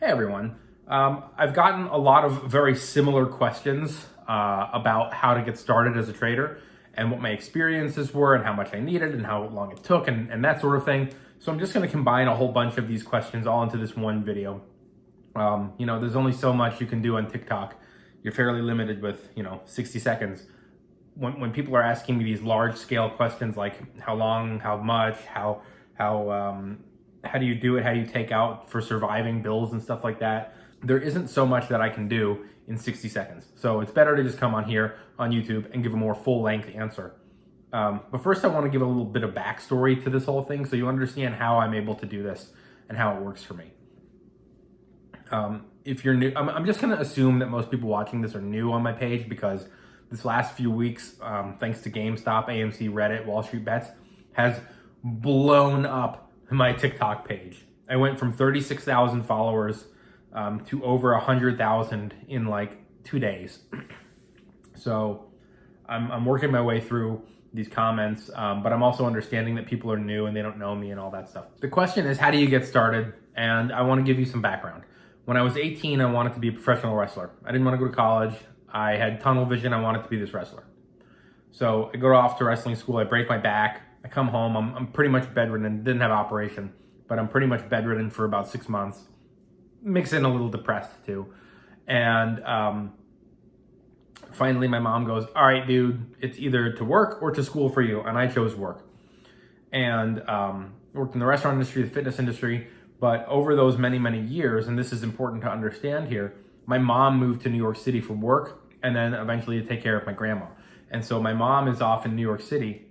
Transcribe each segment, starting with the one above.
Hey everyone. I've gotten a lot of very similar questions about how to get started as a trader and what my experiences were and how much I needed and how long it took and that sort of thing. So I'm just going to combine a whole bunch of these questions all into this one video. There's only so much you can do on TikTok. You're fairly limited with, 60 seconds. When people are asking me these large scale questions like how long, how much, how do you do it? How do you take out for surviving bills and stuff like that? There isn't so much that I can do in 60 seconds. So it's better to just come on here on YouTube and give a more full length answer. But first I want to give a little bit of backstory to this whole thing so you understand how I'm able to do this and how it works for me. If you're new, I'm just going to assume that most people watching this are new on my page because this last few weeks, thanks to GameStop, AMC, Reddit, Wall Street Bets, has blown up my TikTok page. I went from 36,000 followers to over 100,000 in like 2 days. So I'm working my way through these comments, but I'm also understanding that people are new and they don't know me and all that stuff. The question is, how do you get started? And I want to give you some background. When I was 18, I wanted to be a professional wrestler. I didn't want to go to college. I had tunnel vision. I wanted to be this wrestler. So I go off to wrestling school. I break my back. I come home, I'm pretty much bedridden, didn't have an operation, but I'm pretty much bedridden for about 6 months. Mix in a little depressed too. And finally my mom goes, all right, dude, it's either to work or to school for you. And I chose work. And worked in the restaurant industry, the fitness industry. But over those many, many years, and this is important to understand here, my mom moved to New York City for work and then eventually to take care of my grandma. And so my mom is off in New York City.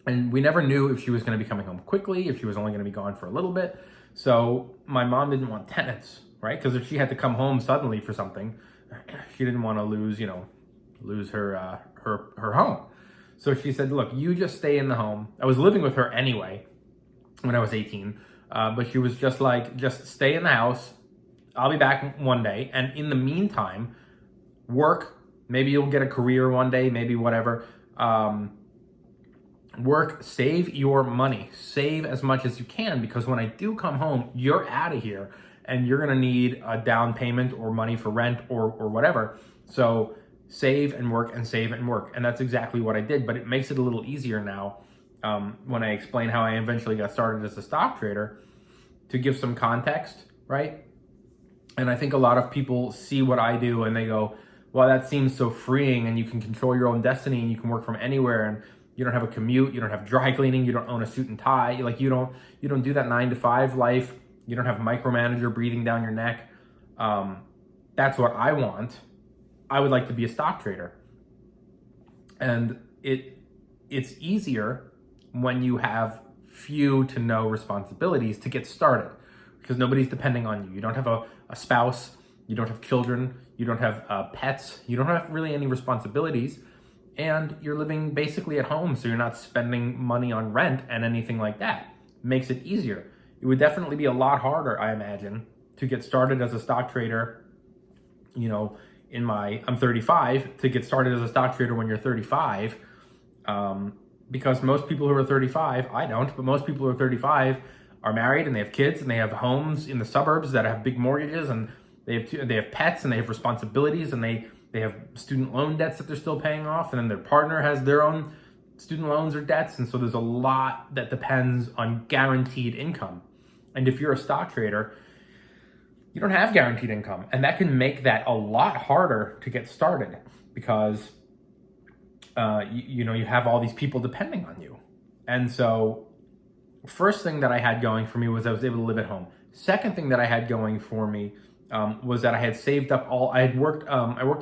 And we never knew if she was going to be coming home quickly, if she was only going to be gone for a little bit. So my mom didn't want tenants, right? Because if she had to come home suddenly for something, she didn't want to lose her home. So she said, look, you just stay in the home. I was living with her anyway when I was 18. But she was just like, just stay in the house. I'll be back one day. And in the meantime, work. Maybe you'll get a career one day, maybe whatever. Work, save your money, save as much as you can, because when I do come home, you're out of here and you're going to need a down payment or money for rent or whatever. So save and work and save and work. And that's exactly what I did, but it makes it a little easier now when I explain how I eventually got started as a stock trader, to give some context, right? And I think a lot of people see what I do and they go, well, that seems so freeing and you can control your own destiny and you can work from anywhere and you don't have a commute, you don't have dry cleaning, you don't own a suit and tie, like you don't do that 9-to-5 life, you don't have a micromanager breathing down your neck. That's what I want. I would like to be a stock trader. And it's easier when you have few to no responsibilities to get started because nobody's depending on you. You don't have a spouse, you don't have children, you don't have pets, you don't have really any responsibilities. And you're living basically at home, so you're not spending money on rent and anything like that. Makes it easier. It would definitely be a lot harder, I imagine, to get started as a stock trader, I'm 35, to get started as a stock trader when you're 35, because most people who are 35, I don't, but most people who are 35 are married and they have kids and they have homes in the suburbs that have big mortgages and they have pets and they have responsibilities and they have student loan debts that they're still paying off, and then their partner has their own student loans or debts. And so there's a lot that depends on guaranteed income. And if you're a stock trader, you don't have guaranteed income. And that can make that a lot harder to get started because, you have all these people depending on you. And so first thing that I had going for me was I was able to live at home. Second thing that I had going for me was that I had saved up I worked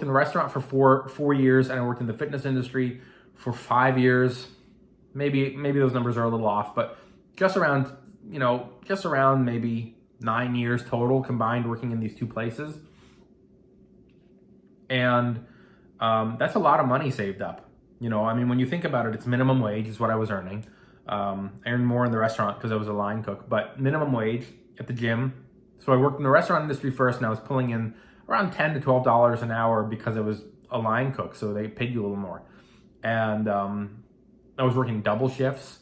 in the restaurant for four years, and I worked in the fitness industry for 5 years. Maybe those numbers are a little off, but just around maybe 9 years total combined working in these two places. And that's a lot of money saved up. When you think about it, it's minimum wage is what I was earning. I earned more in the restaurant because I was a line cook, but minimum wage at the gym. So I worked in the restaurant industry first, and I was pulling in around $10 to $12 an hour because I was a line cook, so they paid you a little more. And I was working double shifts.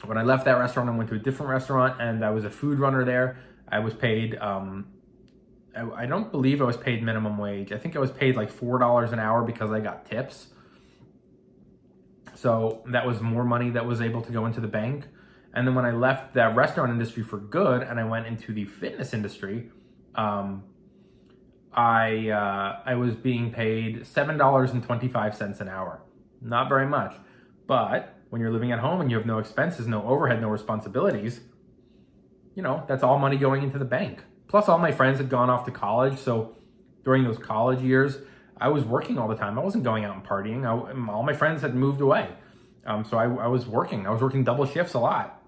When I left that restaurant, I went to a different restaurant, and I was a food runner there. I was paid, I don't believe I was paid minimum wage. I think I was paid like $4 an hour because I got tips. So that was more money that was able to go into the bank. And then when I left that restaurant industry for good and I went into the fitness industry, I was being paid $7.25 an hour. Not very much. But when you're living at home and you have no expenses, no overhead, no responsibilities, that's all money going into the bank. Plus all my friends had gone off to college. So during those college years, I was working all the time. I wasn't going out and partying. All my friends had moved away. So I was working. I was working double shifts a lot.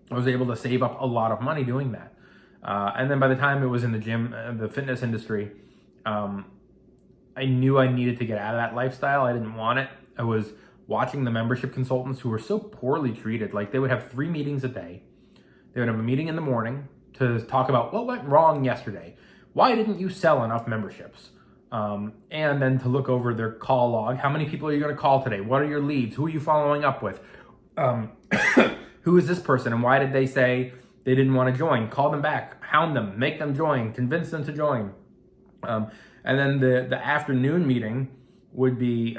I was able to save up a lot of money doing that. And then by the time it was in the gym, the fitness industry, I knew I needed to get out of that lifestyle. I didn't want it. I was watching the membership consultants who were so poorly treated. Like they would have 3 meetings a day. They would have a meeting in the morning to talk about what went wrong yesterday. Why didn't you sell enough memberships? And then to look over their call log. How many people are you going to call today? What are your leads? Who are you following up with? Who is this person and why did they say they didn't want to join? Call them back, hound them, make them join, convince them to join. And then the afternoon meeting would be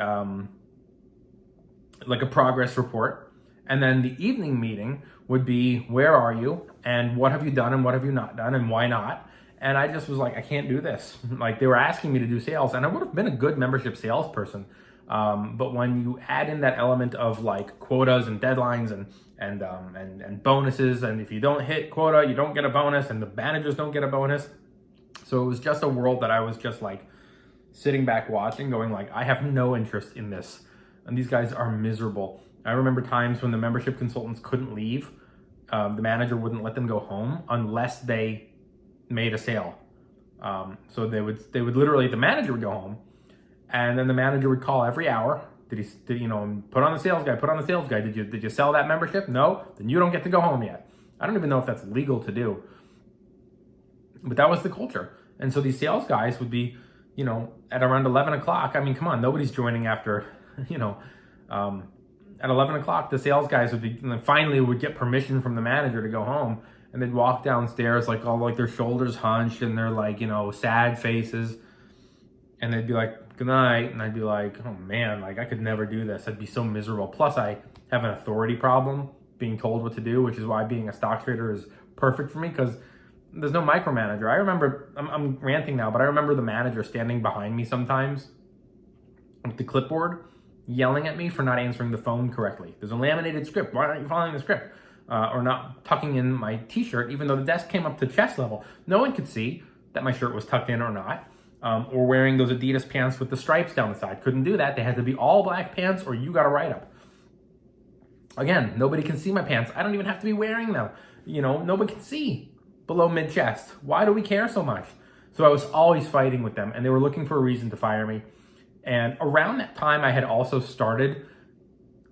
like a progress report. And then the evening meeting would be, where are you and what have you done and what have you not done and why not? And I just was like, I can't do this. Like they were asking me to do sales and I would have been a good membership salesperson. But when you add in that element of like quotas and deadlines and bonuses, and if you don't hit quota, you don't get a bonus and the managers don't get a bonus. So it was just a world that I was just like sitting back watching going like, I have no interest in this. And these guys are miserable. I remember times when the membership consultants couldn't leave. The manager wouldn't let them go home unless they made a sale. So they would literally, the manager would go home and then the manager would call every hour. Did put on the sales guy. Did you sell that membership? No, then you don't get to go home yet. I don't even know if that's legal to do. But that was the culture. And so these sales guys would be, at around 11 o'clock. I mean, come on, nobody's joining after, at 11 o'clock, the sales guys would be, finally would get permission from the manager to go home. And they'd walk downstairs like all like their shoulders hunched and they're like, sad faces. And they'd be like, good night. And I'd be like, oh man, like I could never do this. I'd be so miserable. Plus I have an authority problem being told what to do, which is why being a stock trader is perfect for me because there's no micromanager. I remember, I'm ranting now, but I remember the manager standing behind me sometimes with the clipboard yelling at me for not answering the phone correctly. There's a laminated script. Why aren't you following the script? Or not tucking in my t-shirt, even though the desk came up to chest level. No one could see that my shirt was tucked in or not. Or wearing those Adidas pants with the stripes down the side. Couldn't do that. They had to be all black pants or you got a write-up. Again, nobody can see my pants. I don't even have to be wearing them. Nobody can see below mid-chest. Why do we care so much? So I was always fighting with them and they were looking for a reason to fire me. And around that time, I had also started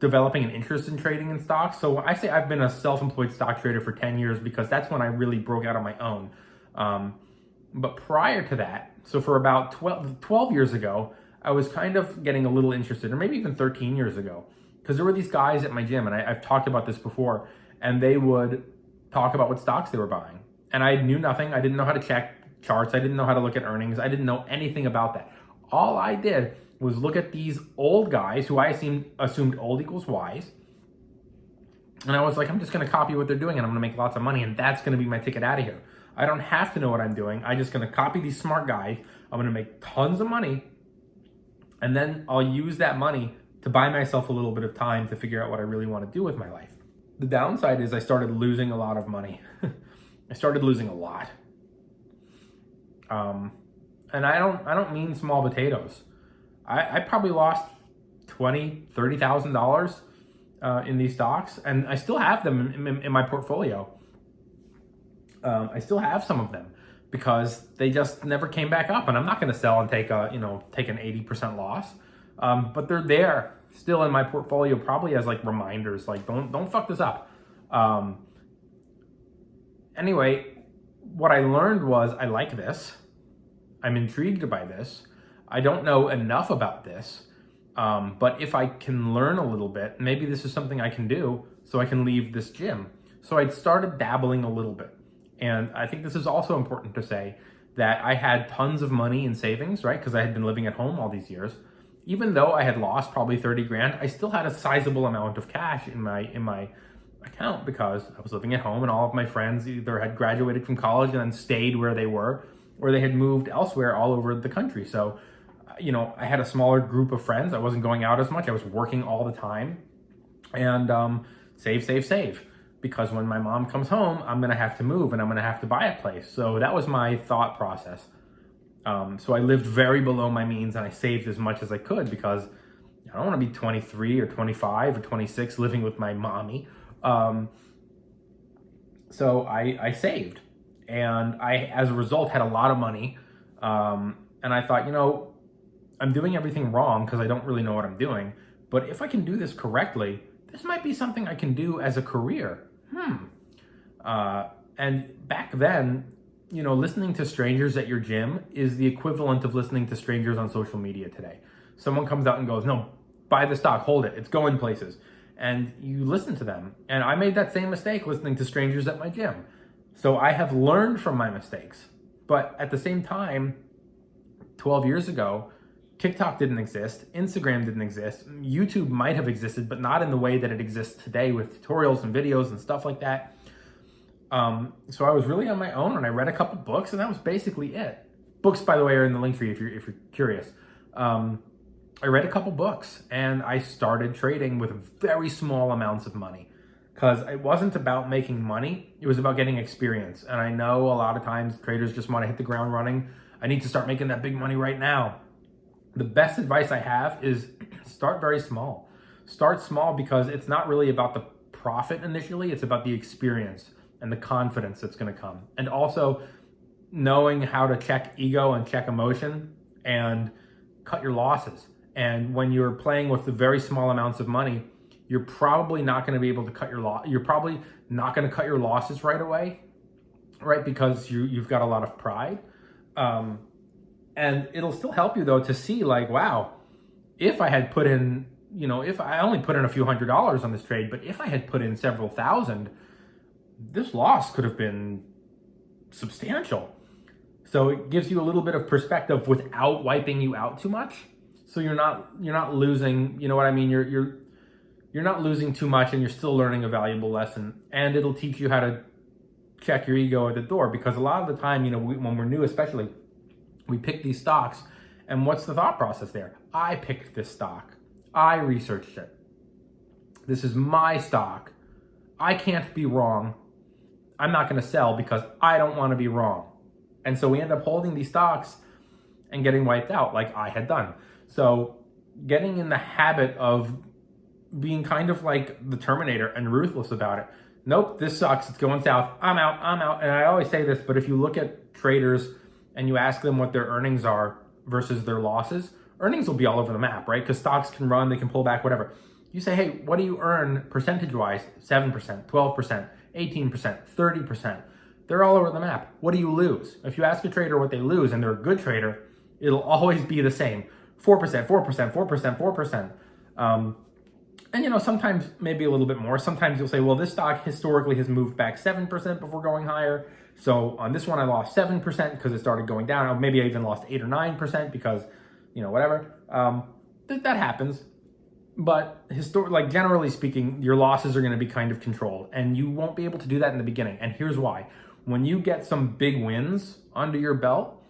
developing an interest in trading in stocks. So I say I've been a self-employed stock trader for 10 years because that's when I really broke out on my own. But prior to that, so for about 12 years ago, I was kind of getting a little interested, or maybe even 13 years ago, because there were these guys at my gym, and I've talked about this before, and they would talk about what stocks they were buying. And I knew nothing. I didn't know how to check charts. I didn't know how to look at earnings. I didn't know anything about that. All I did was look at these old guys who I assumed old equals wise. And I was like, I'm just going to copy what they're doing and I'm going to make lots of money. And that's going to be my ticket out of here. I don't have to know what I'm doing. I'm just going to copy these smart guys. I'm going to make tons of money. And then I'll use that money to buy myself a little bit of time to figure out what I really want to do with my life. The downside is I started losing a lot of money. I started losing a lot. And I don't mean small potatoes. I probably lost $20,000, $30,000 in these stocks, and I still have them in my portfolio. I still have some of them because they just never came back up, and I'm not going to sell and take an 80% loss. But they're there still in my portfolio, probably as like reminders, like don't fuck this up. Anyway, what I learned was I like this. I'm intrigued by this. I don't know enough about this, but if I can learn a little bit, maybe this is something I can do so I can leave this gym. So I started dabbling a little bit. And I think this is also important to say that I had tons of money in savings, right? Because I had been living at home all these years. Even though I had lost probably 30 grand, I still had a sizable amount of cash in my account because I was living at home and all of my friends either had graduated from college and then stayed where they were, or they had moved elsewhere all over the country. So, I had a smaller group of friends. I wasn't going out as much. I was working all the time, and save. Because when my mom comes home, I'm going to have to move and I'm going to have to buy a place. So that was my thought process. So I lived very below my means and I saved as much as I could because I don't want to be 23 or 25 or 26 living with my mommy. So I saved, and I, as a result, had a lot of money. And I thought, I'm doing everything wrong because I don't really know what I'm doing. But if I can do this correctly, this might be something I can do as a career. And back then, listening to strangers at your gym is the equivalent of listening to strangers on social media today. Someone comes out and goes, no, buy the stock, hold it, it's going places. And you listen to them. And I made that same mistake listening to strangers at my gym. So I have learned from my mistakes. But at the same time, 12 years ago, TikTok didn't exist, Instagram didn't exist, YouTube might have existed, but not in the way that it exists today with tutorials and videos and stuff like that. So I was really on my own, and I read a couple books, and that was basically it. Books, by the way, are in the link tree if you're curious. I read a couple books, and I started trading with very small amounts of money because it wasn't about making money. It was about getting experience. And I know a lot of times traders just want to hit the ground running. I need to start making that big money right now. The best advice I have is start very small. Start small because it's not really about the profit initially. It's about the experience and the confidence that's going to come. And also knowing how to check ego and check emotion and cut your losses. And when you're playing with the very small amounts of money, you're probably not going to be able to cut your loss. You're probably not going to cut your losses right away, right? Because you've got a lot of pride. And it'll still help you though to see like, wow, if I had put in, if I only put in a few $100s on this trade, but if I had put in several thousand, this loss could have been substantial. So it gives you a little bit of perspective without wiping you out too much. So you're not losing, you know what I mean? You're not losing too much, and you're still learning a valuable lesson. And it'll teach you how to check your ego at the door, because a lot of the time, when we're new, especially, we pick these stocks, and what's the thought process there? I picked this stock. I researched it. This is my stock. I can't be wrong. I'm not going to sell because I don't want to be wrong. And so we end up holding these stocks and getting wiped out like I had done. So getting in the habit of being kind of like the Terminator and ruthless about it. Nope, this sucks. It's going south. I'm out. And I always say this, but if you look at traders and you ask them what their earnings are versus their losses, earnings will be all over the map, right? Because stocks can run, they can pull back, whatever. You say, hey, what do you earn percentage-wise? 7%, 12%, 18%, 30%. They're all over the map. What do you lose? If you ask a trader what they lose and they're a good trader, it'll always be the same. 4%, 4%, 4%, 4%. And sometimes maybe a little bit more. Sometimes you'll say, well, this stock historically has moved back 7% before going higher. So on this one, I lost 7% because it started going down. Maybe I even lost 8 or 9% because, whatever. That happens. But generally speaking, your losses are going to be kind of controlled, and you won't be able to do that in the beginning. And here's why. When you get some big wins under your belt,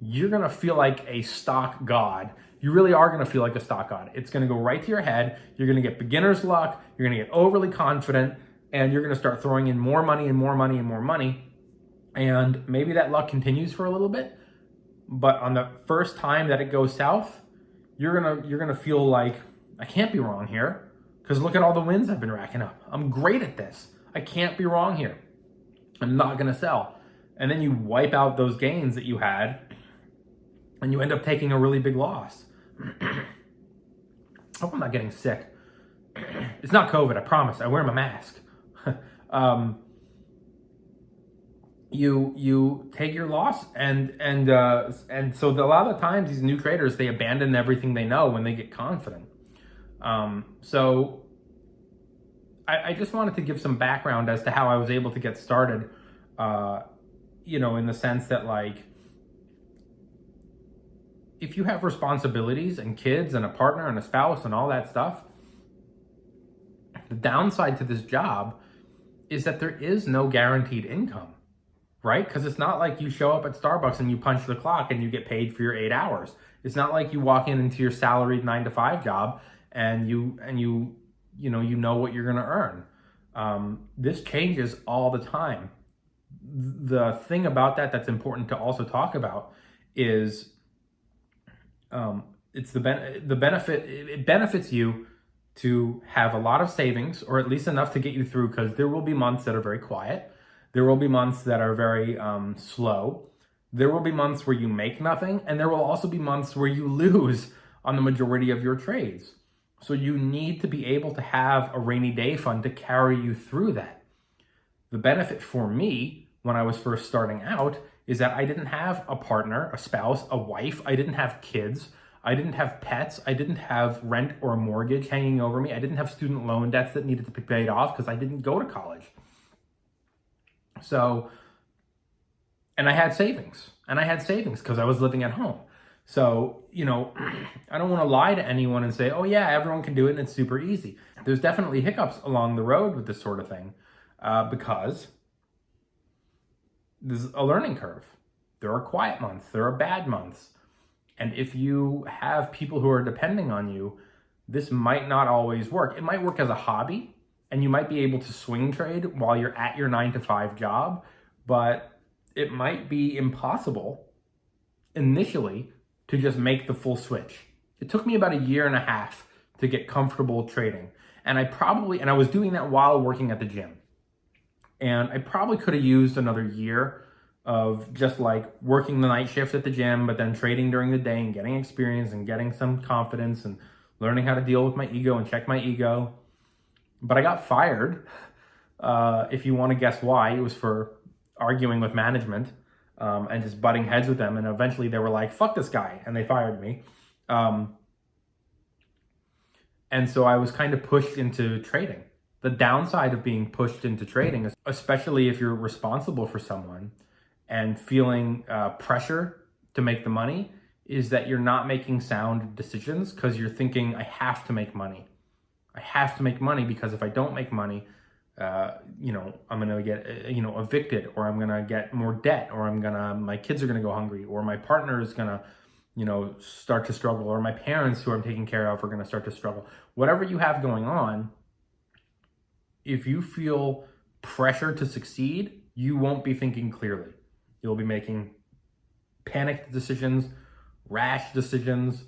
you're going to feel like a stock god. You really are going to feel like a stock god. It's going to go right to your head. You're going to get beginner's luck. You're going to get overly confident, and you're going to start throwing in more money and more money and more money. And maybe that luck continues for a little bit, but on the first time that it goes south, you're going to feel like, I can't be wrong here, because look at all the wins I've been racking up. I'm great at this. I can't be wrong here. I'm not going to sell. And then you wipe out those gains that you had, and you end up taking a really big loss. I hope I'm not getting sick. It's not COVID, I promise. I wear my mask. You take your loss, and so a lot of the times these new traders, they abandon everything they know when they get confident. So I just wanted to give some background as to how I was able to get started. in the sense that, like, if you have responsibilities and kids and a partner and a spouse and all that stuff, the downside to this job is that there is no guaranteed income, right? Because it's not like you show up at Starbucks and you punch the clock and you get paid for your 8 hours. It's not like you walk into your salaried 9 to 5 job and you know what you're going to earn. This changes all the time. The thing about that's important to also talk about is it's the benefit. It benefits you to have a lot of savings, or at least enough to get you through, because there will be months that are very quiet. There will be months that are very slow. There will be months where you make nothing, and there will also be months where you lose on the majority of your trades. So you need to be able to have a rainy day fund to carry you through that. The benefit for me when I was first starting out is that I didn't have a partner, a spouse, a wife. I didn't have kids. I didn't have pets. I didn't have rent or a mortgage hanging over me. I didn't have student loan debts that needed to be paid off because I didn't go to college. So, and I had savings. And I had savings because I was living at home. So, I don't want to lie to anyone and say, oh yeah, everyone can do it and it's super easy. There's definitely hiccups along the road with this sort of thing because there's a learning curve. There are quiet months. There are bad months. And if you have people who are depending on you, this might not always work. It might work as a hobby, and you might be able to swing trade while you're at your 9 to 5 job, but it might be impossible initially to just make the full switch. It took me about 1.5 years to get comfortable trading. And I was doing that while working at the gym. And I probably could have used another year of just like working the night shift at the gym, but then trading during the day and getting experience and getting some confidence and learning how to deal with my ego and check my ego. But I got fired. If you want to guess why, it was for arguing with management and just butting heads with them. And eventually they were like, fuck this guy. And they fired me. And so I was kind of pushed into trading. The downside of being pushed into trading, especially if you're responsible for someone and feeling pressure to make the money, is that you're not making sound decisions because you're thinking, I have to make money. I have to make money because if I don't make money, I'm going to get, evicted, or I'm going to get more debt, or my kids are going to go hungry, or my partner is going to, start to struggle, or my parents who I'm taking care of are going to start to struggle. Whatever you have going on, if you feel pressure to succeed, you won't be thinking clearly. You'll be making panicked decisions, rash decisions,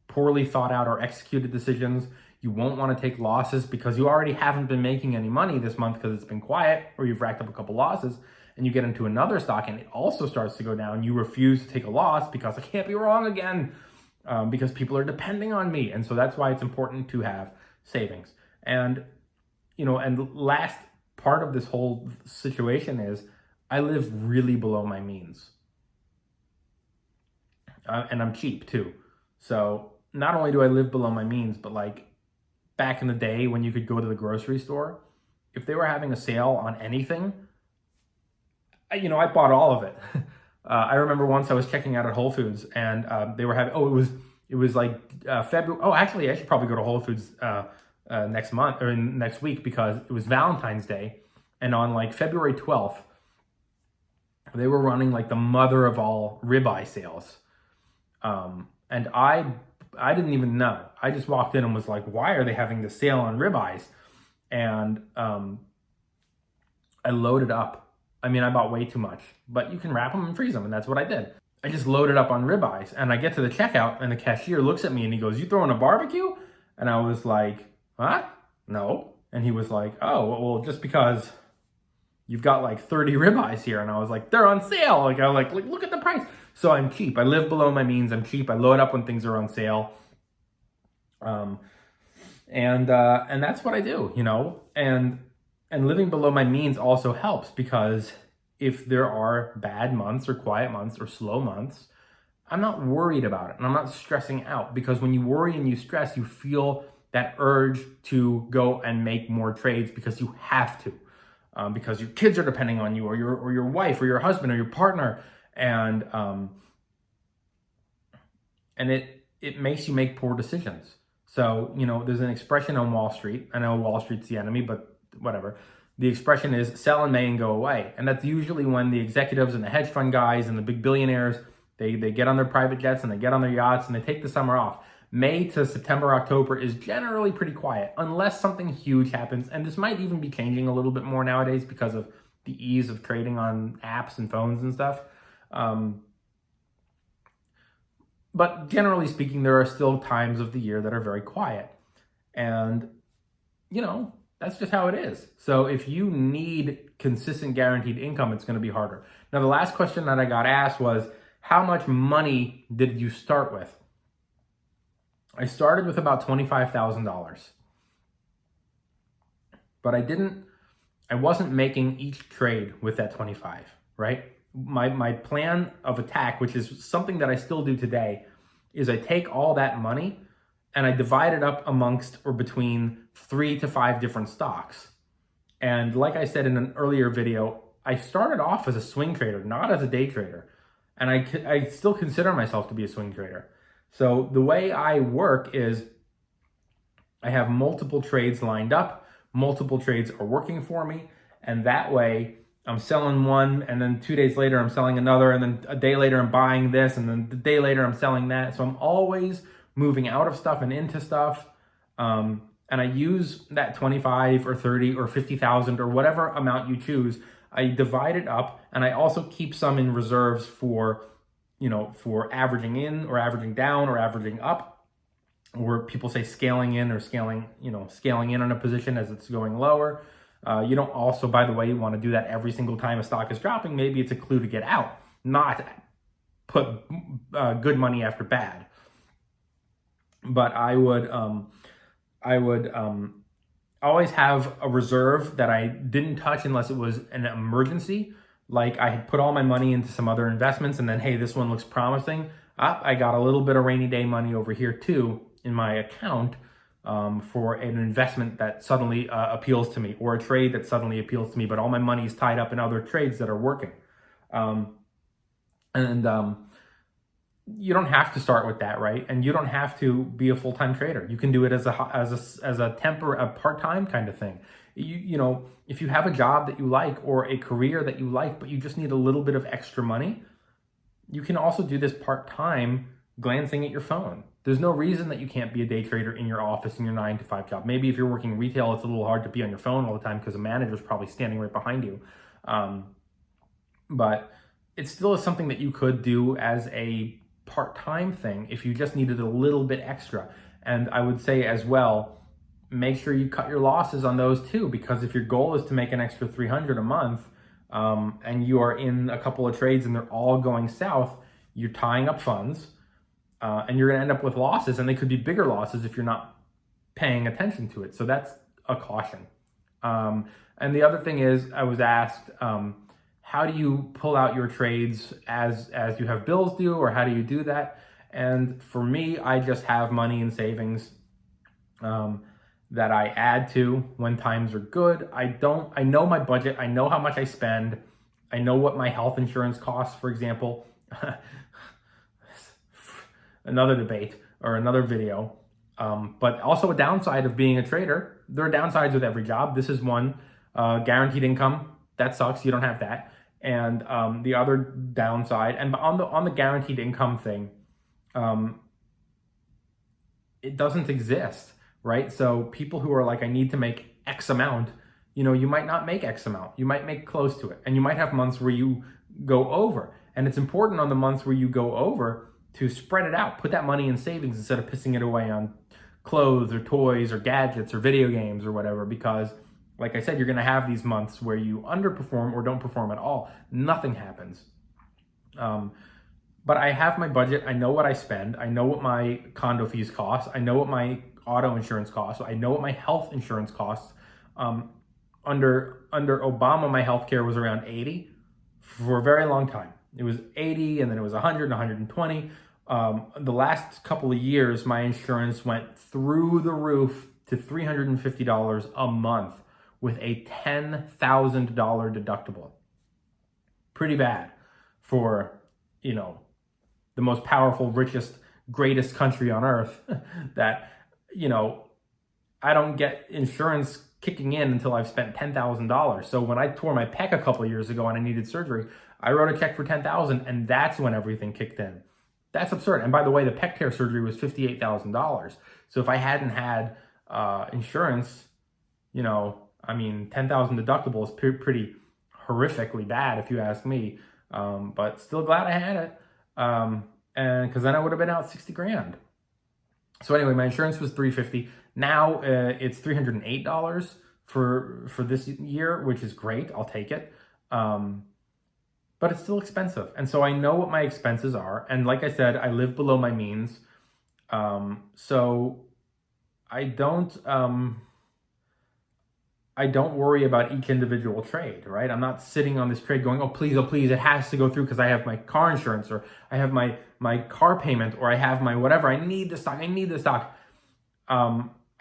poorly thought out or executed decisions. You won't want to take losses because you already haven't been making any money this month because it's been quiet, or you've racked up a couple losses, and you get into another stock and it also starts to go down. You refuse to take a loss because I can't be wrong again, because people are depending on me. And so that's why it's important to have savings. And last part of this whole situation is I live really below my means. And I'm cheap too. So not only do I live below my means, but like back in the day when you could go to the grocery store, if they were having a sale on anything, I bought all of it. I remember once I was checking out at Whole Foods and they were having, it was like February. Oh, actually I should probably go to Whole Foods next month or next week because it was Valentine's Day. And on like February 12th, they were running like the mother of all ribeye sales. And I didn't even know. I just walked in and was like, why are they having this sale on ribeyes? And I loaded up. I mean, I bought way too much, but you can wrap them and freeze them. And that's what I did. I just loaded up on ribeyes and I get to the checkout and the cashier looks at me and he goes, you throwing a barbecue? And I was like, huh? No. And he was like, oh, well, just because you've got like 30 ribeyes here. And I was like, they're on sale. Like, I was like, look at the price. So I'm cheap. I live below my means. I'm cheap. I load up when things are on sale. And that's what I do, and living below my means also helps because if there are bad months or quiet months or slow months, I'm not worried about it and I'm not stressing out, because when you worry and you stress, you feel that urge to go and make more trades because you have to. because your kids are depending on you, or your wife, or your husband, or your partner, and it makes you make poor decisions. So, there's an expression on Wall Street. I know Wall Street's the enemy, but whatever. The expression is sell in May and go away. And that's usually when the executives and the hedge fund guys and the big billionaires, they get on their private jets and they get on their yachts and they take the summer off. May to September, October is generally pretty quiet unless something huge happens. And this might even be changing a little bit more nowadays because of the ease of trading on apps and phones and stuff. But generally speaking, there are still times of the year that are very quiet. And, that's just how it is. So if you need consistent guaranteed income, it's going to be harder. Now, the last question that I got asked was, how much money did you start with? I started with about $25,000. But I wasn't making each trade with that 25, right? My plan of attack, which is something that I still do today, is I take all that money and I divide it up amongst or between 3 to 5 different stocks. And like I said in an earlier video, I started off as a swing trader, not as a day trader. And I still consider myself to be a swing trader. So the way I work is I have multiple trades lined up, multiple trades are working for me, and that way I'm selling one, and then 2 days later I'm selling another, and then a day later I'm buying this, and then the day later I'm selling that. So I'm always moving out of stuff and into stuff. And I use that 25 or 30 or 50,000 or whatever amount you choose. I divide it up, and I also keep some in reserves for averaging in or averaging down or averaging up, or people say scaling in or scaling in on a position as it's going lower. You don't also, by the way, want to do that every single time a stock is dropping. Maybe it's a clue to get out, not put good money after bad. But I would always have a reserve that I didn't touch unless it was an emergency. Like I had put all my money into some other investments, and then, hey, this one looks promising. I got a little bit of rainy day money over here too in my account for an investment that suddenly appeals to me, or a trade that suddenly appeals to me, but all my money is tied up in other trades that are working. You don't have to start with that, right? And you don't have to be a full-time trader. You can do it as a part-time kind of thing. If you have a job that you like or a career that you like, but you just need a little bit of extra money, you can also do this part-time glancing at your phone. There's no reason that you can't be a day trader in your office in your 9-to-5 job. Maybe if you're working retail, it's a little hard to be on your phone all the time because the manager's probably standing right behind you. But it still is something that you could do as a part-time thing if you just needed a little bit extra. And I would say as well, make sure you cut your losses on those too, because if your goal is to make an extra $300 a month, and you are in a couple of trades and they're all going south, you're tying up funds, and you're going to end up with losses, and they could be bigger losses if you're not paying attention to it. So that's a caution. And the other thing is, I was asked, how do you pull out your trades as you have bills due, or how do you do that? And for me, I just have money in savings that I add to when times are good. I know my budget. I know how much I spend. I know what my health insurance costs, for example. Another debate or another video. But also a downside of being a trader. There are downsides with every job. This is one. Guaranteed income. That sucks. You don't have that. And the other downside, and on the guaranteed income thing, it doesn't exist, right? So people who are like, I need to make X amount, you might not make X amount. You might make close to it. And you might have months where you go over. And it's important on the months where you go over to spread it out. Put that money in savings instead of pissing it away on clothes or toys or gadgets or video games or whatever, because like I said, you're going to have these months where you underperform or don't perform at all. Nothing happens. But I have my budget. I know what I spend. I know what my condo fees cost. I know what my auto insurance costs. I know what my health insurance costs. Under Obama, my healthcare was around $80 for a very long time. It was $80, and then it was $100 and $120. The last couple of years, my insurance went through the roof to $350 a month, with a $10,000 deductible. Pretty bad for, the most powerful, richest, greatest country on earth that, I don't get insurance kicking in until I've spent $10,000. So when I tore my pec a couple of years ago and I needed surgery, I wrote a check for $10,000, and that's when everything kicked in. That's absurd. And by the way, the pec tear surgery was $58,000. So if I hadn't had insurance, $10,000 deductible is pretty horrifically bad if you ask me. But still glad I had it. And because then I would have been out 60 grand. So anyway, my insurance was $350. Now it's $308 for this year, which is great. I'll take it. But it's still expensive. And so I know what my expenses are. And like I said, I live below my means. So I don't worry about each individual trade, right? I'm not sitting on this trade going, oh, please, it has to go through because I have my car insurance, or I have my car payment, or I have my whatever. I need the stock.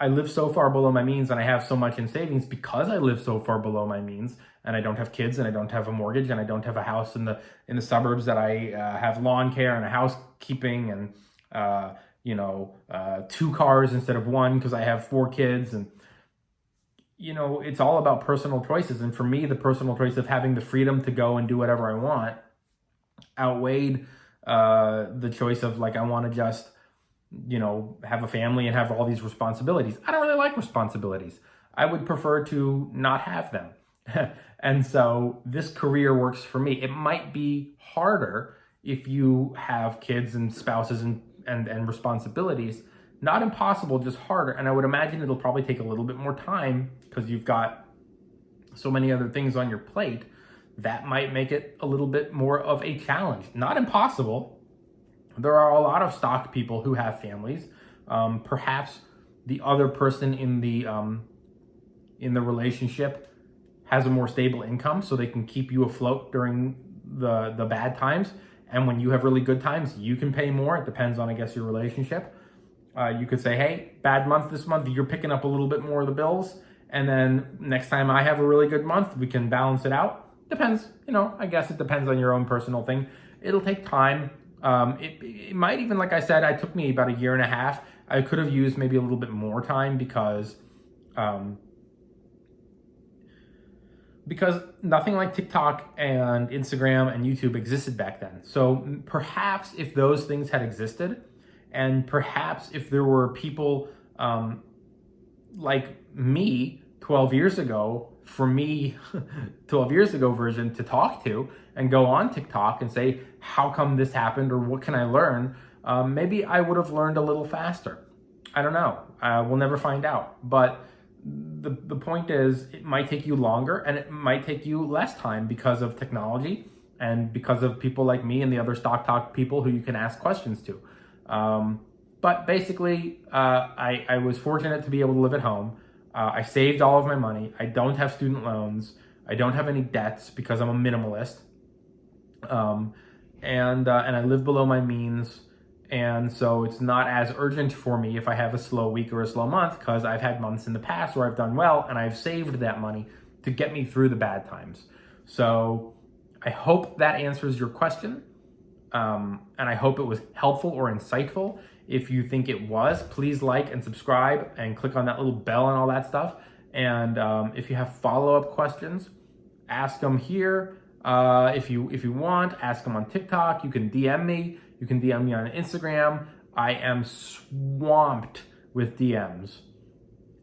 I live so far below my means, and I have so much in savings because I live so far below my means, and I don't have kids, and I don't have a mortgage, and I don't have a house in the suburbs that I have lawn care and a housekeeping and 2 cars instead of 1 because I have 4 kids. And it's all about personal choices. And for me, the personal choice of having the freedom to go and do whatever I want outweighed the choice of I want to just have a family and have all these responsibilities. I don't really like responsibilities. I would prefer to not have them. And so this career works for me. It might be harder if you have kids and spouses and responsibilities. Not impossible, just harder. And I would imagine it'll probably take a little bit more time because you've got so many other things on your plate. That might make it a little bit more of a challenge. Not impossible. There are a lot of stock people who have families. Perhaps the other person in the relationship has a more stable income, so they can keep you afloat during the bad times. And when you have really good times, you can pay more. It depends on, I guess, your relationship. You could say, hey, bad month this month, you're picking up a little bit more of the bills. And then next time I have a really good month, we can balance it out. Depends, I guess it depends on your own personal thing. It'll take time. It might even, like I said, it took me about 1.5 years. I could have used maybe a little bit more time because nothing like TikTok and Instagram and YouTube existed back then. So perhaps if those things had existed, and perhaps if there were people like me 12 years ago, for me, 12 years ago version to talk to and go on TikTok and say, how come this happened, or what can I learn? Maybe I would have learned a little faster. I don't know. We'll never find out. But the point is, it might take you longer and it might take you less time because of technology and because of people like me and the other Stock Talk people who you can ask questions to. But basically, I was fortunate to be able to live at home. I saved all of my money. I don't have student loans. I don't have any debts because I'm a minimalist. And I live below my means. And so it's not as urgent for me if I have a slow week or a slow month, because I've had months in the past where I've done well and I've saved that money to get me through the bad times. So I hope that answers your question. And I hope it was helpful or insightful. If you think it was, please like and subscribe and click on that little bell and all that stuff. And if you have follow-up questions, ask them here. If you want, ask them on TikTok. You can DM me. You can DM me on Instagram. I am swamped with DMs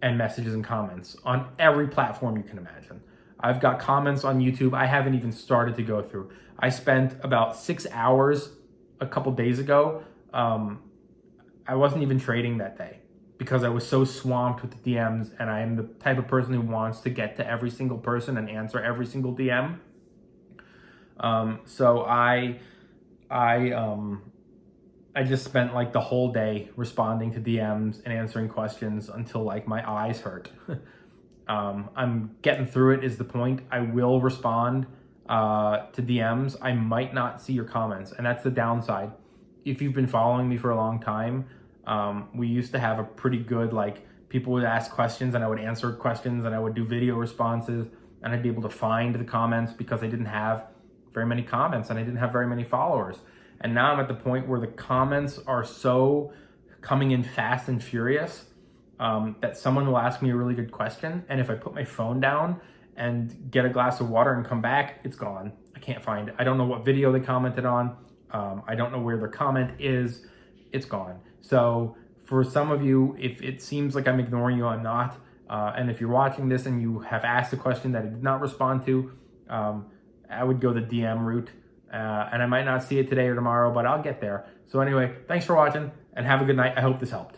and messages and comments on every platform you can imagine. I've got comments on YouTube I haven't even started to go through. I spent about 6 hours a couple days ago. I wasn't even trading that day because I was so swamped with the DMs, and I am the type of person who wants to get to every single person and answer every single DM. So I just spent like the whole day responding to DMs and answering questions until like my eyes hurt. I'm getting through it is the point. I will respond to DMs. I might not see your comments, and that's the downside. If you've been following me for a long time, we used to have a pretty good like people would ask questions and I would answer questions and I would do video responses and I'd be able to find the comments because I didn't have very many comments and I didn't have very many followers. And now I'm at the point where the comments are so coming in fast and furious that someone will ask me a really good question. And if I put my phone down and get a glass of water and come back, it's gone. I can't find it. I don't know what video they commented on. I don't know where their comment is. It's gone. So for some of you, if it seems like I'm ignoring you, I'm not. And if you're watching this and you have asked a question that I did not respond to, I would go the DM route. And I might not see it today or tomorrow, but I'll get there. So anyway, thanks for watching and have a good night. I hope this helped.